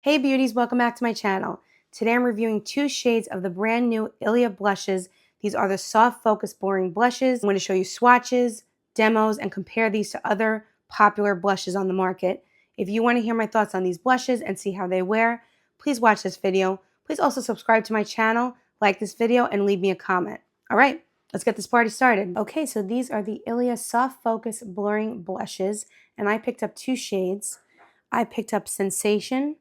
Hey beauties, welcome back to my channel. Today I'm reviewing two shades of the brand new Ilia blushes. These are the soft focus blurring blushes. I'm going to show you swatches, demos, and compare these to other popular blushes on the market. If you want to hear my thoughts on these blushes and see how they wear, please watch this video. Please also subscribe to my channel, like this video, and leave me a comment. All right, let's get this party started. Okay, so these are the Ilia soft focus blurring blushes, and I picked up two shades. I picked up Sensation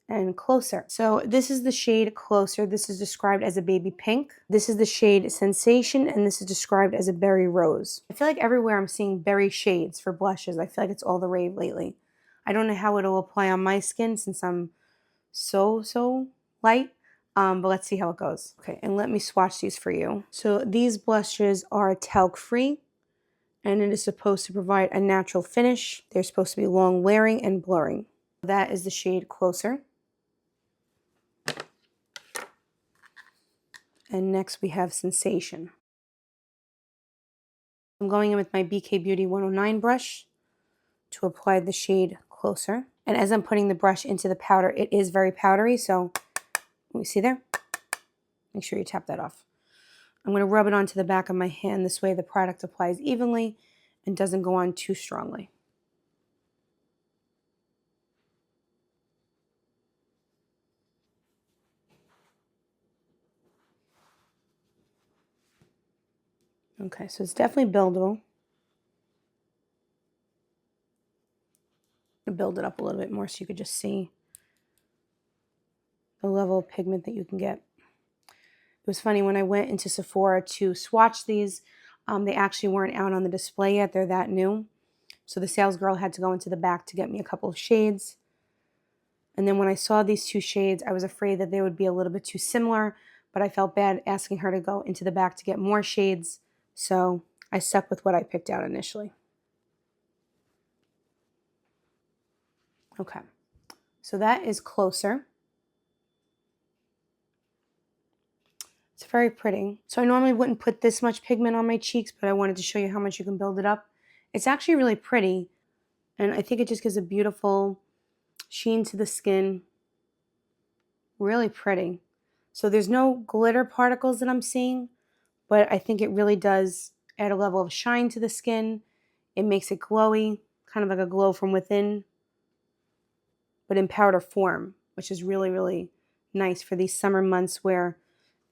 and Closer. So this is the shade Closer. This is described as a baby pink. This is the shade Sensation, and this is described as a berry rose. I feel like everywhere I'm seeing berry shades for blushes. I feel like it's all the rave lately. I don't know how it'll apply on my skin since I'm so light, but let's see how it goes. Okay, and let me swatch these for you. So these blushes are talc free, and it is supposed to provide a natural finish. They're supposed to be long wearing and blurring. That is the shade Closer. And next we have Sensation. I'm going in with my BK Beauty 109 brush to apply the shade Closer. And as I'm putting the brush into the powder, it is very powdery, so let me see there. Make sure you tap that off. I'm going to rub it onto the back of my hand. This way the product applies evenly and doesn't go on too strongly. Okay, so it's definitely buildable. I'm going to build it up a little bit more so you could just see the level of pigment that you can get. It was funny, when I went into Sephora to swatch these, they actually weren't out on the display yet. They're that new. So the sales girl had to go into the back to get me a couple of shades. And then when I saw these two shades, I was afraid that they would be a little bit too similar, but I felt bad asking her to go into the back to get more shades. So I stuck with what I picked out initially. Okay, so that is Closer. It's very pretty. So I normally wouldn't put this much pigment on my cheeks, but I wanted to show you how much you can build it up. It's actually really pretty, and I think it just gives a beautiful sheen to the skin. Really pretty. So there's no glitter particles that I'm seeing, but I think it really does add a level of shine to the skin. It makes it glowy, kind of like a glow from within, but in powder form, which is really nice for these summer months where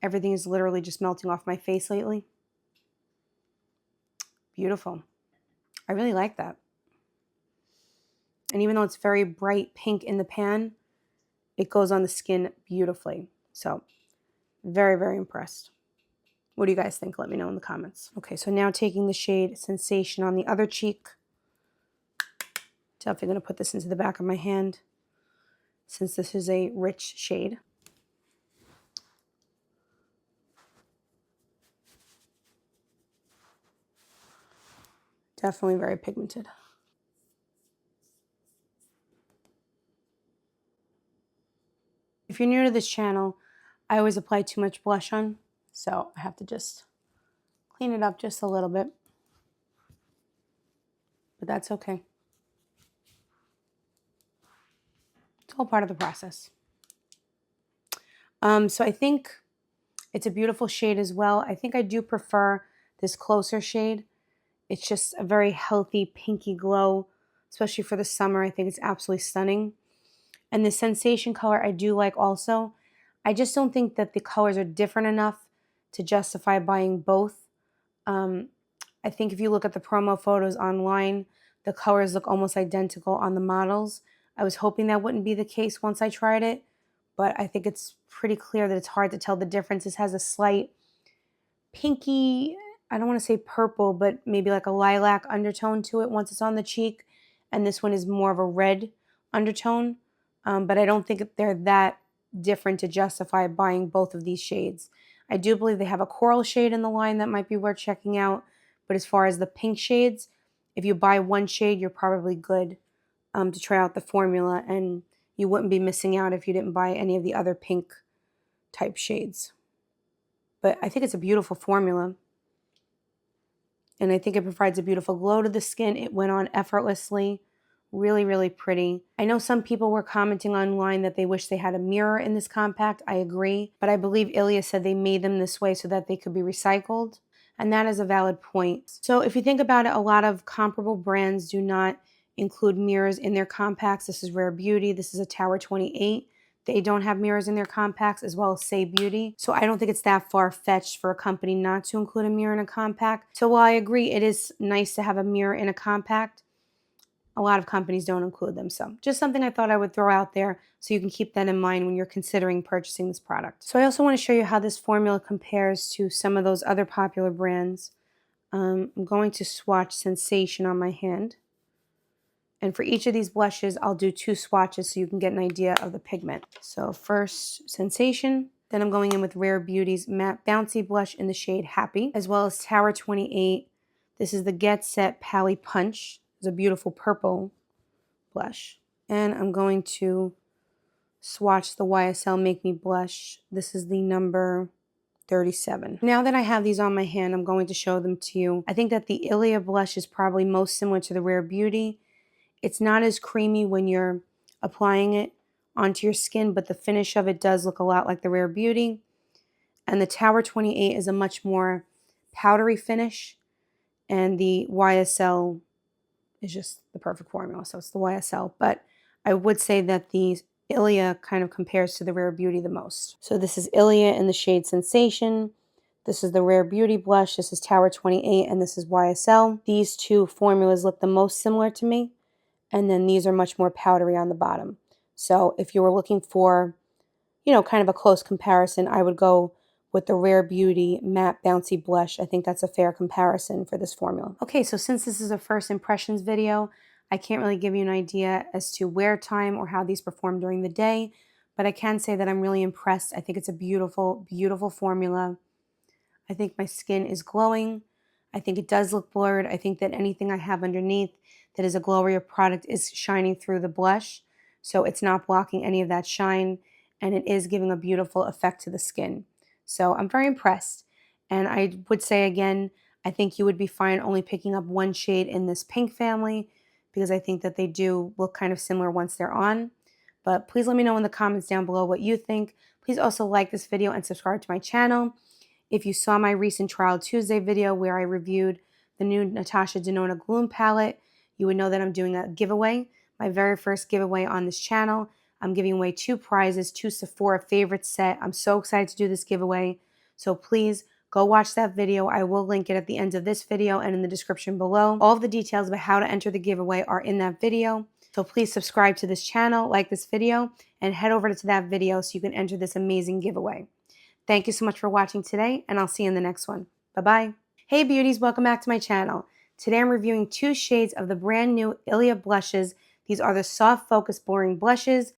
everything is literally just melting off my face lately. Beautiful. I really like that. And even though it's very bright pink in the pan, it goes on the skin beautifully. So very impressed. What do you guys think? Let me know in the comments. Okay, so now taking the shade Sensation on the other cheek. Definitely going to put this into the back of my hand since this is a rich shade. Definitely very pigmented. If you're new to this channel, I always apply too much blush on, so I have to just clean it up just a little bit. But that's okay. It's all part of the process. So I think it's a beautiful shade as well. I think I do prefer this Closer shade. It's just a very healthy pinky glow, especially for the summer. I think it's absolutely stunning. And the Sensation color I do like also. I just don't think that the colors are different enough to justify buying both. I think if you look at the promo photos online, the colors look almost identical on the models. I was hoping that wouldn't be the case once I tried it, but I think it's pretty clear that it's hard to tell the difference. This has a slight pinky, I don't want to say purple, but maybe like a lilac undertone to it once it's on the cheek. And this one is more of a red undertone. But I don't think they're that different to justify buying both of these shades. I do believe they have a coral shade in the line that might be worth checking out. But as far as the pink shades, if you buy one shade, you're probably good to try out the formula. And you wouldn't be missing out if you didn't buy any of the other pink type shades. But I think it's a beautiful formula. And I think it provides a beautiful glow to the skin. It went on effortlessly, Really, really pretty. I know some people were commenting online that they wish they had a mirror in this compact. I agree, but I believe Ilia said they made them this way so that they could be recycled, and that is a valid point. So if you think about it, a lot of comparable brands do not include mirrors in their compacts. This is Rare Beauty. This is a Tower 28. They don't have mirrors in their compacts, as well as Say Beauty. So I don't think it's that far-fetched for a company not to include a mirror in a compact. So while I agree it is nice to have a mirror in a compact, a lot of companies don't include them. So just something I thought I would throw out there so you can keep that in mind when you're considering purchasing this product. So I also want to show you how this formula compares to some of those other popular brands. I'm going to swatch Sensation on my hand. And for each of these blushes, I'll do 2 swatches so you can get an idea of the pigment. So first, Sensation. Then I'm going in with Rare Beauty's Matte Bouncy Blush in the shade Happy, as well as Tower 28. This is the Get Set Pally Punch. It's a beautiful purple blush. And I'm going to swatch the YSL Make Me Blush. This is the number 37. Now that I have these on my hand, I'm going to show them to you. I think that the Ilia blush is probably most similar to the Rare Beauty. It's not as creamy when you're applying it onto your skin, but the finish of it does look a lot like the Rare Beauty. And the Tower 28 is a much more powdery finish, and the YSL is just the perfect formula, so it's the YSL. But I would say that the Ilia kind of compares to the Rare Beauty the most. So this is Ilia in the shade Sensation. This is the Rare Beauty blush. This is Tower 28, and this is YSL. These two formulas look the most similar to me. And then these are much more powdery on the bottom. So if you were looking for, kind of a close comparison, I would go with the Rare Beauty Matte Bouncy Blush. I think that's a fair comparison for this formula. Okay, so since this is a first impressions video, I can't really give you an idea as to wear time or how these perform during the day, but I can say that I'm really impressed. I think it's a beautiful, beautiful formula. I think my skin is glowing. I think it does look blurred. I think that anything I have underneath that is a glowier product is shining through the blush. So it's not blocking any of that shine, and it is giving a beautiful effect to the skin. So I'm very impressed. And I would say again, I think you would be fine only picking up one shade in this pink family, because I think that they do look kind of similar once they're on. But please let me know in the comments down below what you think. Please also like this video and subscribe to my channel. If you saw my recent Trial Tuesday video where I reviewed the new Natasha Denona Gloom palette, you would know that I'm doing a giveaway, my very first giveaway on this channel. I'm giving away 2 prizes, 2 Sephora favorite set. I'm so excited to do this giveaway. So please go watch that video. I will link it at the end of this video and in the description below. All of the details about how to enter the giveaway are in that video. So please subscribe to this channel, like this video, and head over to that video so you can enter this amazing giveaway. Thank you so much for watching today, and I'll see you in the next one. Bye-bye. Hey beauties, welcome back to my channel. Today I'm reviewing 2 shades of the brand new Ilia blushes. These are the Soft Focus Blurring Blushes.